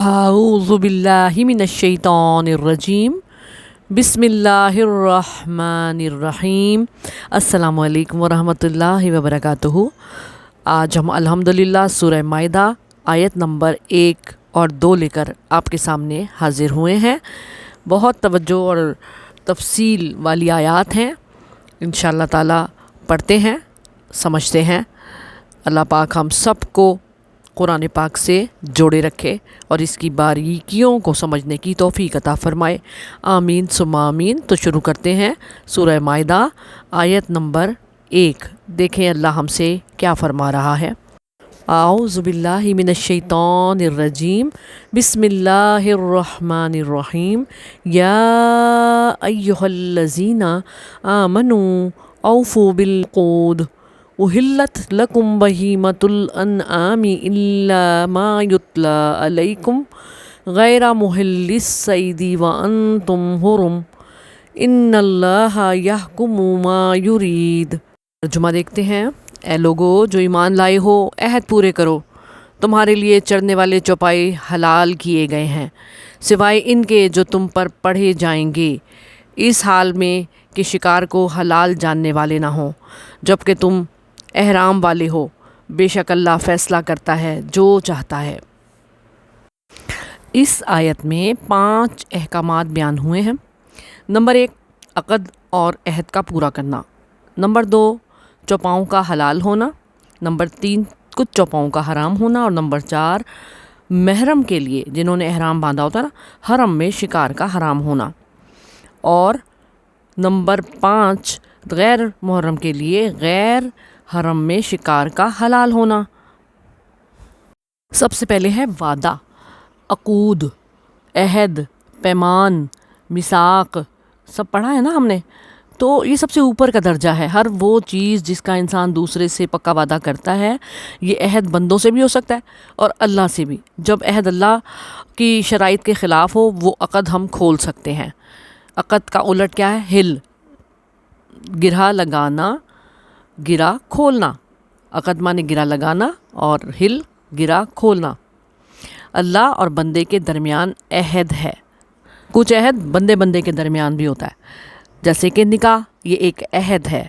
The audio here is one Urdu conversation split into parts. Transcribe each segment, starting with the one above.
اعوذ باللہ من الشیطان الرجیم بسم اللہ الرحمن الرحیم۔ السلام علیکم ورحمۃ اللہ وبرکاتہ۔ آج ہم الحمدللہ سورہ مائدہ آیت نمبر 1 اور 2 لے کر آپ کے سامنے حاضر ہوئے ہیں۔ بہت توجہ اور تفصیل والی آیات ہیں، انشاءاللہ تعالی پڑھتے ہیں، سمجھتے ہیں۔ اللہ پاک ہم سب کو قرآن پاک سے جوڑے رکھے اور اس کی باریکیوں کو سمجھنے کی توفیق عطا فرمائے، آمین ثم آمین۔ تو شروع کرتے ہیں سورہ مائدہ آیت نمبر 1۔ دیکھیں اللہ ہم سے کیا فرما رہا ہے۔ اعوذ باللہ من الشیطان الرجیم بسم اللہ الرحمن الرحیم۔ یا ایہا الذین آمنوا اوفوا بالعقود احلت لکم بہیمۃ الانعام الا ما یتلی علیکم غیر محل الصید وانتم حرم ان اللہ یحکم ما یرید۔ ترجمہ دیکھتے ہیں۔ اے لوگو جو ایمان لائے ہو، عہد پورے کرو، تمہارے لیے چرنے والے چوپائے حلال کیے گئے ہیں سوائے ان کے جو تم پر پڑھے جائیں گے، اس حال میں کہ شکار کو حلال جاننے والے نہ ہوں جب کہ تم احرام والے ہو، بے شک اللہ فیصلہ کرتا ہے جو چاہتا ہے۔ اس آیت میں 5 احکامات بیان ہوئے ہیں۔ نمبر 1، عقد اور عہد کا پورا کرنا۔ نمبر 2، چوپاؤں کا حلال ہونا۔ نمبر 3، کچھ چوپاؤں کا حرام ہونا۔ اور نمبر 4، محرم کے لیے جنہوں نے احرام باندھا ہوتا ہے نا، حرم میں شکار کا حرام ہونا۔ اور نمبر 5، غیر محرم کے لیے غیر حرم میں شکار کا حلال ہونا۔ سب سے پہلے ہے وعدہ، عقود، عہد، پیمان، میثاق، سب پڑھا ہے نا ہم نے۔ تو یہ سب سے اوپر کا درجہ ہے۔ ہر وہ چیز جس کا انسان دوسرے سے پکا وعدہ کرتا ہے، یہ عہد بندوں سے بھی ہو سکتا ہے اور اللہ سے بھی۔ جب عہد اللہ کی شرائط کے خلاف ہو، وہ عقد ہم کھول سکتے ہیں۔ عقد کا الٹ کیا ہے؟ ہل، گرہ لگانا، گرہ کھولنا۔ عقد مانے گرہ لگانا اور ہل گرہ کھولنا۔ اللہ اور بندے کے درمیان عہد ہے۔ کچھ عہد بندے کے درمیان بھی ہوتا ہے، جیسے کہ نکاح، یہ ایک عہد ہے۔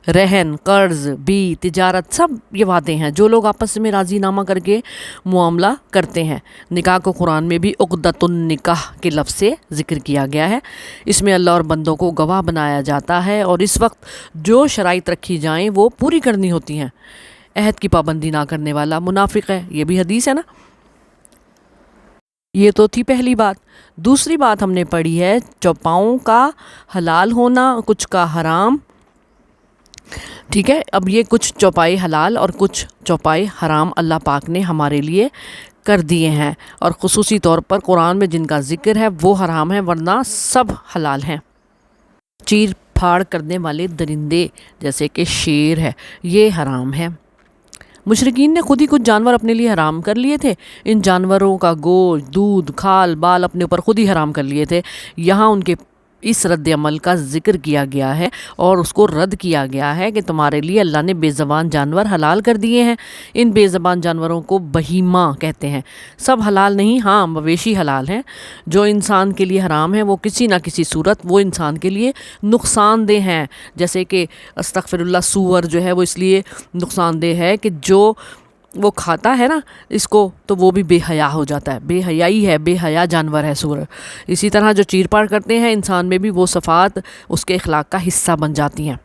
رہن، قرض، بھی، تجارت، سب یہ وعدے ہیں جو لوگ آپس میں راضی نامہ کر کے معاملہ کرتے ہیں۔ نکاح کو قرآن میں بھی عقدۃ النکاح کے لفظ سے ذکر کیا گیا ہے۔ اس میں اللہ اور بندوں کو گواہ بنایا جاتا ہے اور اس وقت جو شرائط رکھی جائیں وہ پوری کرنی ہوتی ہیں۔ عہد کی پابندی نہ کرنے والا منافق ہے، یہ بھی حدیث ہے نا۔ یہ تو تھی پہلی بات۔ دوسری بات ہم نے پڑھی ہے چوپاؤں کا حلال ہونا، کچھ کا حرام۔ ٹھیک ہے، اب یہ کچھ چوپائے حلال اور کچھ چوپائے حرام اللہ پاک نے ہمارے لیے کر دیے ہیں، اور خصوصی طور پر قرآن میں جن کا ذکر ہے وہ حرام ہے، ورنہ سب حلال ہیں۔ چیر پھاڑ کرنے والے درندے جیسے کہ شیر ہے، یہ حرام ہے۔ مشرکین نے خود ہی کچھ جانور اپنے لیے حرام کر لیے تھے۔ ان جانوروں کا گوشت، دودھ، کھال بال اپنے اوپر خود ہی حرام کر لیے تھے۔ یہاں ان کے اس رد عمل کا ذکر کیا گیا ہے اور اس کو رد کیا گیا ہے کہ تمہارے لیے اللہ نے بے زبان جانور حلال کر دیے ہیں۔ ان بے زبان جانوروں کو بہیمہ کہتے ہیں۔ سب حلال نہیں، ہاں مویشی حلال ہیں۔ جو انسان کے لیے حرام ہیں وہ کسی نہ کسی صورت وہ انسان کے لیے نقصان دہ ہیں، جیسے کہ استغفر اللہ، سور جو ہے وہ اس لیے نقصان دہ ہے کہ جو وہ کھاتا ہے نا اس کو تو وہ بھی بے حیا ہو جاتا ہے، بے حیائی ہے، بے حیا جانور ہے سور۔ اسی طرح جو چیر پاڑ کرتے ہیں انسان میں بھی وہ صفات اس کے اخلاق کا حصہ بن جاتی ہیں،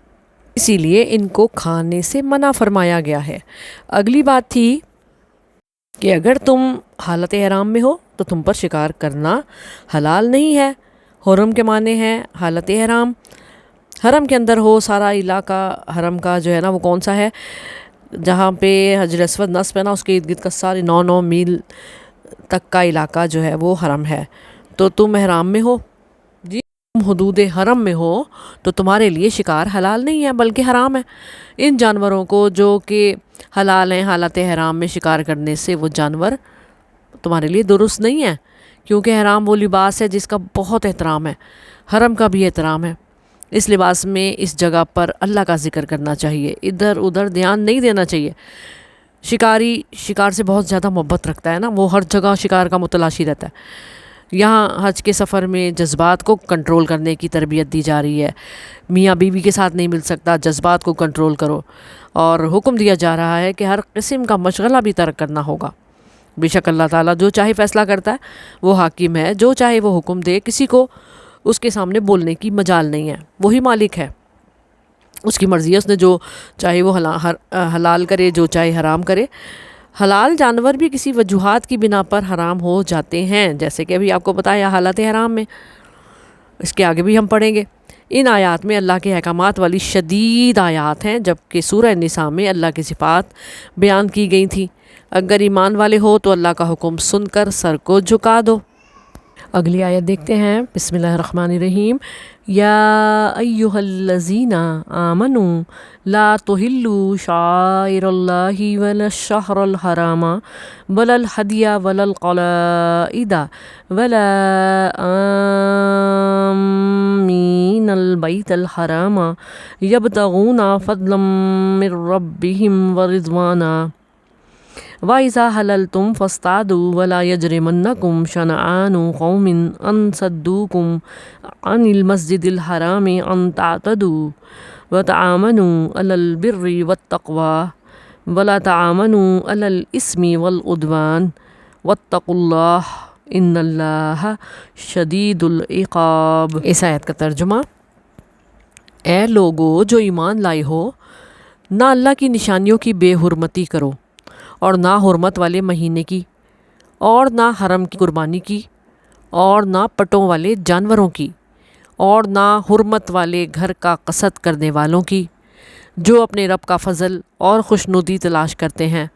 اسی لیے ان کو کھانے سے منع فرمایا گیا ہے۔ اگلی بات تھی کہ اگر تم حالت احرام میں ہو تو تم پر شکار کرنا حلال نہیں ہے۔ حرم کے معنی ہے حالت احرام۔ حرم کے اندر ہو، سارا علاقہ حرم کا جو ہے نا وہ کون سا ہے؟ جہاں پہ حجر اسود نصب ہے نا، اس کے ارد گرد کا سارے 9 میل تک کا علاقہ جو ہے وہ حرم ہے۔ تو تم احرام میں ہو، جی تم حدود حرم میں ہو تو تمہارے لیے شکار حلال نہیں ہے بلکہ حرام ہے۔ ان جانوروں کو جو کہ حلال ہیں حالت احرام میں شکار کرنے سے، وہ جانور تمہارے لیے درست نہیں ہے، کیونکہ احرام وہ لباس ہے جس کا بہت احترام ہے، حرم کا بھی احترام ہے۔ اس لباس میں اس جگہ پر اللہ کا ذکر کرنا چاہیے، ادھر ادھر دھیان نہیں دینا چاہیے۔ شکاری شکار سے بہت زیادہ محبت رکھتا ہے نا، وہ ہر جگہ شکار کا متلاشی رہتا ہے۔ یہاں حج کے سفر میں جذبات کو کنٹرول کرنے کی تربیت دی جا رہی ہے۔ میاں بیوی کے ساتھ نہیں مل سکتا، جذبات کو کنٹرول کرو، اور حکم دیا جا رہا ہے کہ ہر قسم کا مشغلہ بھی ترک کرنا ہوگا۔ بے شک اللہ تعالیٰ جو چاہے فیصلہ کرتا ہے، وہ حاکم ہے، جو چاہے وہ حکم دے، کسی کو اس کے سامنے بولنے کی مجال نہیں ہے، وہی مالک ہے، اس کی مرضی ہے، اس نے جو چاہے وہ حلال کرے، جو چاہے حرام کرے۔ حلال جانور بھی کسی وجوہات کی بنا پر حرام ہو جاتے ہیں، جیسے کہ ابھی آپ کو بتایا حالت حرام میں، اس کے آگے بھی ہم پڑھیں گے۔ ان آیات میں اللہ کے احکامات والی شدید آیات ہیں، جبکہ سورہ نساء میں اللہ کی صفات بیان کی گئی تھی۔ اگر ایمان والے ہو تو اللہ کا حکم سن کر سر کو جھکا دو۔ اگلی آیت دیکھتے ہیں، بسم اللہ الرحمن الرحیم۔ یا ایہا الذین آمنوا لا تحلوا شعائر اللہ ولا الشہر الحرام ولا الہدی ولا القلائد ولا آمین البیت الحرام یبتغون فضلا من ربہم ورضوانا وَإِذَا حَلَلْتُمْ فَاصْطَادُوا وَلَا يَجْرِمَنَّكُمْ شَنَآنُ قَوْمٍ أَن صَدُّوكُمْ عَنِ الْمَسْجِدِ الْحَرَامِ أَن تَعْتَدُوا وَتَعَاوَنُوا عَلَى الْبِرِّ وَالتَّقْوَىٰ وَلَا تَعَاوَنُوا عَلَى الْإِثْمِ وَالْعُدْوَانِ وَاتَّقُوا اللَّهَ إِنَّ اللَّهَ شَدِيدُ الْعِقَابِ۔ اس آیت کا ترجمہ: اے لوگو جو ایمان لائے ہو، نہ اللہ کی نشانیوں کی بے حرمتی کرو، اور نہ حرمت والے مہینے کی، اور نہ حرم کی قربانی کی، اور نہ پٹوں والے جانوروں کی، اور نہ حرمت والے گھر کا قصد کرنے والوں کی، جو اپنے رب کا فضل اور خوشنودی تلاش کرتے ہیں،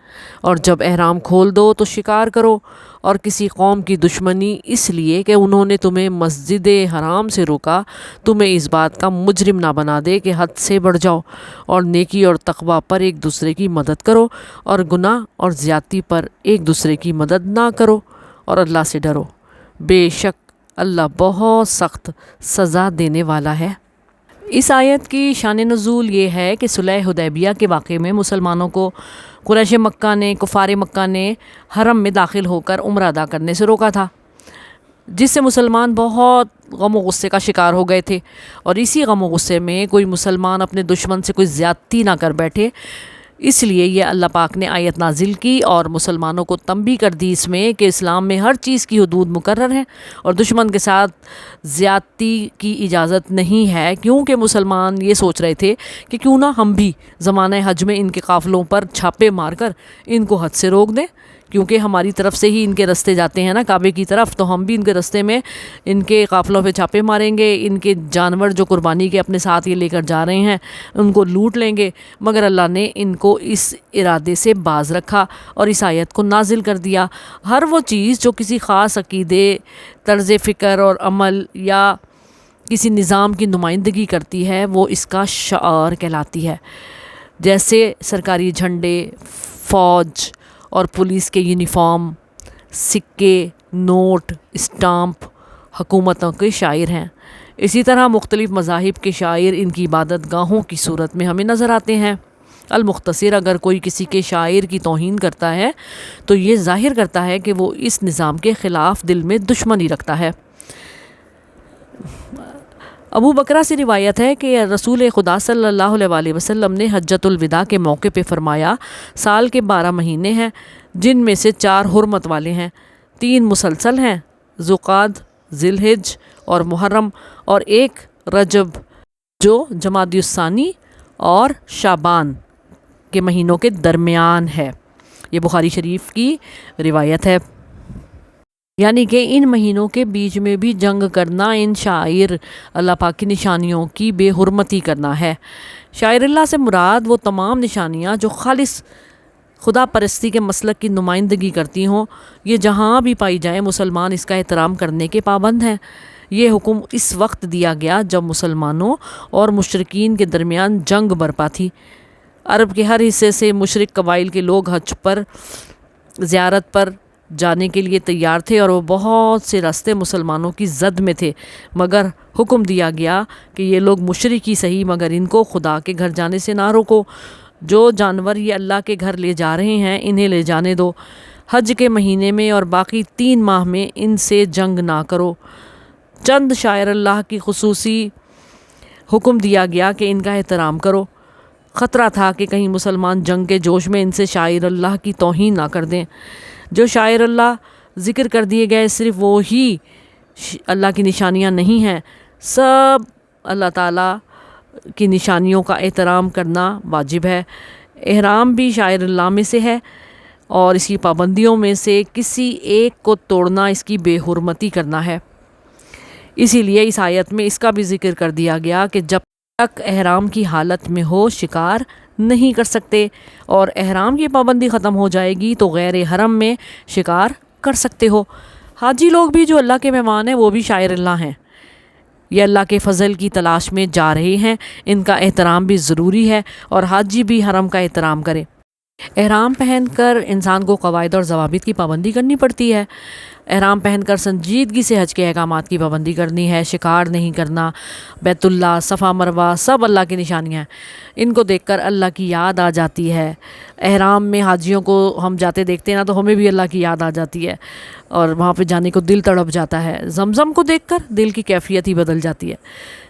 اور جب احرام کھول دو تو شکار کرو، اور کسی قوم کی دشمنی اس لیے کہ انہوں نے تمہیں مسجد حرام سے روکا، تمہیں اس بات کا مجرم نہ بنا دے کہ حد سے بڑھ جاؤ، اور نیکی اور تقوی پر ایک دوسرے کی مدد کرو، اور گناہ اور زیادتی پر ایک دوسرے کی مدد نہ کرو، اور اللہ سے ڈرو، بے شک اللہ بہت سخت سزا دینے والا ہے۔ اس آیت کی شان نزول یہ ہے کہ صلح حدیبیہ کے واقعے میں مسلمانوں کو قریش مکہ نے، کفار مکہ نے حرم میں داخل ہو کر عمرہ ادا کرنے سے روکا تھا، جس سے مسلمان بہت غم و غصے کا شکار ہو گئے تھے، اور اسی غم و غصے میں کوئی مسلمان اپنے دشمن سے کوئی زیادتی نہ کر بیٹھے، اس لیے یہ اللہ پاک نے آیت نازل کی اور مسلمانوں کو تنبیہ کر دی اس میں کہ اسلام میں ہر چیز کی حدود مقرر ہیں، اور دشمن کے ساتھ زیادتی کی اجازت نہیں ہے، کیونکہ مسلمان یہ سوچ رہے تھے کہ کیوں نہ ہم بھی زمانہ حج میں ان کے قافلوں پر چھاپے مار کر ان کو حد سے روک دیں، کیونکہ ہماری طرف سے ہی ان کے رستے جاتے ہیں نا کعبے کی طرف، تو ہم بھی ان کے رستے میں ان کے قافلوں پہ چھاپے ماریں گے، ان کے جانور جو قربانی کے اپنے ساتھ یہ لے کر جا رہے ہیں ان کو لوٹ لیں گے۔ مگر اللہ نے ان کو اس ارادے سے باز رکھا اور اس آیت کو نازل کر دیا۔ ہر وہ چیز جو کسی خاص عقیدے، طرز فکر اور عمل یا کسی نظام کی نمائندگی کرتی ہے وہ اس کا شعار کہلاتی ہے، جیسے سرکاری جھنڈے، فوج اور پولیس کے یونیفارم، سکے، نوٹ، اسٹامپ حکومتوں کے شاعر ہیں۔ اسی طرح مختلف مذاہب کے شاعر ان کی عبادت گاہوں کی صورت میں ہمیں نظر آتے ہیں۔ المختصر، اگر کوئی کسی کے شاعر کی توہین کرتا ہے تو یہ ظاہر کرتا ہے کہ وہ اس نظام کے خلاف دل میں دشمنی رکھتا ہے۔ ابو بکرہ سے روایت ہے کہ رسول خدا صلی اللہ علیہ وسلم نے حجۃ الوداع کے موقع پہ فرمایا، سال کے 12 مہینے ہیں جن میں سے 4 حرمت والے ہیں، 3 مسلسل ہیں، ذوالقعدہ، ذی الحجہ اور محرم، اور 1 رجب جو جمادی الثانی اور شعبان کے مہینوں کے درمیان ہے۔ یہ بخاری شریف کی روایت ہے۔ یعنی کہ ان مہینوں کے بیچ میں بھی جنگ کرنا ان شاعر اللہ پاک کی نشانیوں کی بے حرمتی کرنا ہے۔ شاعر اللہ سے مراد وہ تمام نشانیاں جو خالص خدا پرستی کے مسلک کی نمائندگی کرتی ہوں، یہ جہاں بھی پائی جائیں مسلمان اس کا احترام کرنے کے پابند ہیں۔ یہ حکم اس وقت دیا گیا جب مسلمانوں اور مشرکین کے درمیان جنگ برپا تھی۔ عرب کے ہر حصے سے مشرک قبائل کے لوگ حج پر زیارت پر جانے کے لیے تیار تھے، اور وہ بہت سے راستے مسلمانوں کی زد میں تھے، مگر حکم دیا گیا کہ یہ لوگ مشرک ہی صحیح مگر ان کو خدا کے گھر جانے سے نہ روکو۔ جو جانور یہ اللہ کے گھر لے جا رہے ہیں انہیں لے جانے دو، حج کے مہینے میں اور باقی 3 ماہ میں ان سے جنگ نہ کرو۔ چند شاعر اللہ کی خصوصی حکم دیا گیا کہ ان کا احترام کرو۔ خطرہ تھا کہ کہیں مسلمان جنگ کے جوش میں ان سے شاعر اللہ کی توہین نہ کر دیں۔ جو شاعر اللہ ذکر کر دیے گئے صرف وہی اللہ کی نشانیاں نہیں ہیں، سب اللہ تعالیٰ کی نشانیوں کا احترام کرنا واجب ہے۔ احرام بھی شاعر اللہ میں سے ہے اور اس کی پابندیوں میں سے کسی ایک کو توڑنا اس کی بے حرمتی کرنا ہے۔ اسی لیے اس آیت میں اس کا بھی ذکر کر دیا گیا کہ جب تک احرام کی حالت میں ہو شکار نہیں کر سکتے، اور احرام کی پابندی ختم ہو جائے گی تو غیر حرم میں شکار کر سکتے ہو۔ حاجی لوگ بھی جو اللہ کے مہمان ہیں وہ بھی شاعر اللہ ہیں، یہ اللہ کے فضل کی تلاش میں جا رہے ہیں، ان کا احترام بھی ضروری ہے اور حاجی بھی حرم کا احترام کرے۔ احرام پہن کر انسان کو قواعد اور ضوابط کی پابندی کرنی پڑتی ہے۔ احرام پہن کر سنجیدگی سے حج کے احکامات کی پابندی کرنی ہے، شکار نہیں کرنا، بیت اللہ، صفا مروہ سب اللہ کی نشانیاں ہیں، ان کو دیکھ کر اللہ کی یاد آ جاتی ہے۔ احرام میں حاجیوں کو ہم جاتے دیکھتے ہیں نا تو ہمیں بھی اللہ کی یاد آ جاتی ہے اور وہاں پہ جانے کو دل تڑپ جاتا ہے۔ زمزم کو دیکھ کر دل کی کیفیت ہی بدل جاتی ہے۔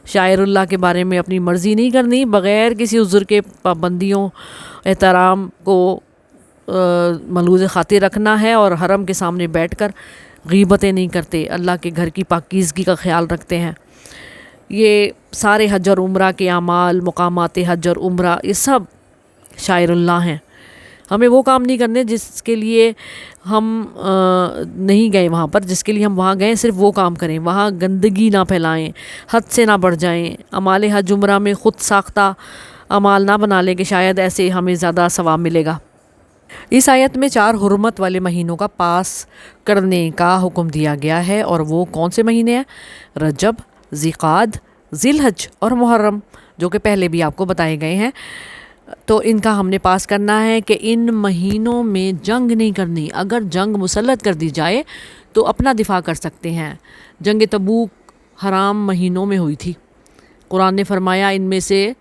شاعر اللہ کے بارے میں اپنی مرضی نہیں کرنی، بغیر کسی عذر کے پابندیوں احترام کو ملحوظ خاطر رکھنا ہے، اور حرم کے سامنے بیٹھ کر غیبتیں نہیں کرتے، اللہ کے گھر کی پاکیزگی کا خیال رکھتے ہیں۔ یہ سارے حج اور عمرہ کے اعمال، مقامات حج اور عمرہ، یہ سب شاعر اللہ ہیں۔ ہمیں وہ کام نہیں کرنے جس کے لیے ہم نہیں گئے وہاں پر، جس کے لیے ہم وہاں گئے صرف وہ کام کریں، وہاں گندگی نہ پھیلائیں، حد سے نہ بڑھ جائیں، اعمال حج عمرہ میں خود ساختہ اعمال نہ بنا لیں کہ شاید ایسے ہمیں زیادہ ثواب ملے گا۔ اس آیت میں 4 حرمت والے مہینوں کا پاس کرنے کا حکم دیا گیا ہے، اور وہ کون سے مہینے ہیں؟ رجب، ذیقعد، ذی الحج اور محرم، جو کہ پہلے بھی آپ کو بتائے گئے ہیں۔ تو ان کا ہم نے پاس کرنا ہے کہ ان مہینوں میں جنگ نہیں کرنی۔ اگر جنگ مسلط کر دی جائے تو اپنا دفاع کر سکتے ہیں۔ جنگ تبوک حرام مہینوں میں ہوئی تھی۔ قرآن نے فرمایا ان میں سے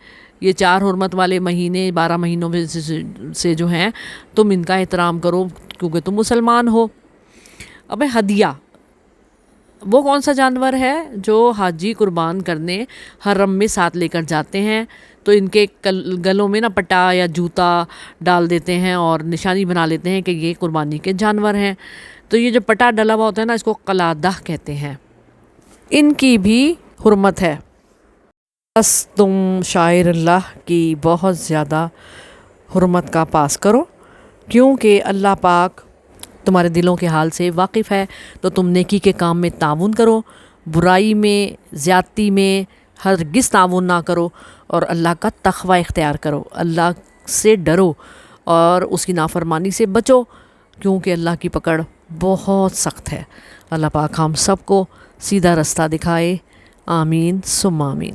یہ 4 حرمت والے مہینے 12 مہینوں میں سے جو ہیں تم ان کا احترام کرو کیونکہ تم مسلمان ہو۔ اب ہدیہ وہ کون سا جانور ہے جو حاجی قربان کرنے حرم میں ساتھ لے کر جاتے ہیں، تو ان کے گلوں میں نا پٹا یا جوتا ڈال دیتے ہیں اور نشانی بنا لیتے ہیں کہ یہ قربانی کے جانور ہیں۔ تو یہ جو پٹا ڈلا ہوا ہوتا ہے نا اس کو قلادہ کہتے ہیں، ان کی بھی حرمت ہے۔ بس تم شاعر اللہ کی بہت زیادہ حرمت کا پاس کرو، کیونکہ اللہ پاک تمہارے دلوں کے حال سے واقف ہے، تو تم نیکی کے کام میں تعاون کرو، برائی میں، زیادتی میں ہرگز تعاون نہ کرو، اور اللہ کا تقوی اختیار کرو، اللہ سے ڈرو اور اس کی نافرمانی سے بچو، کیونکہ اللہ کی پکڑ بہت سخت ہے۔ اللہ پاک ہم سب کو سیدھا رستہ دکھائے، آمین ثم آمین۔